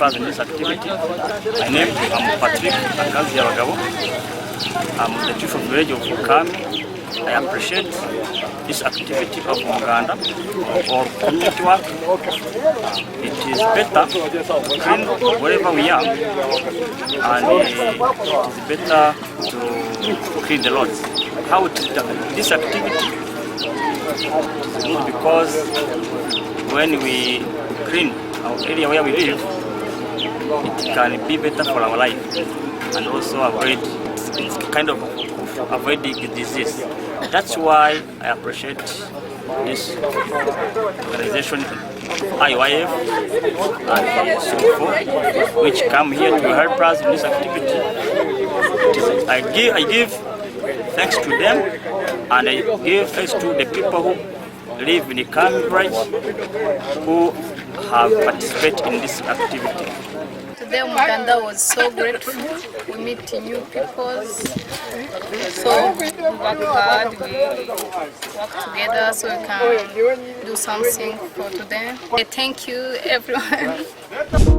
us in this activity. My name is Patrick Akazi Abagabo. I'm the chief of village of Kami. I appreciate this activity of Umuganda or community work. It is better to clean wherever we are, and it is better to clean the roads. How it is done? This activity is good because when we clean our area where we live, it can be better for our life and also avoid avoiding disease. That's why I appreciate this organization, IYF and so forth, which come here to help us in this activity. I give thanks to them, and I give thanks to the people who live in the Cambridge who have participated in this activity. Today Umuganda was so grateful. We meet new people, so we work hard, we work together so we can do something for today. Thank you everyone.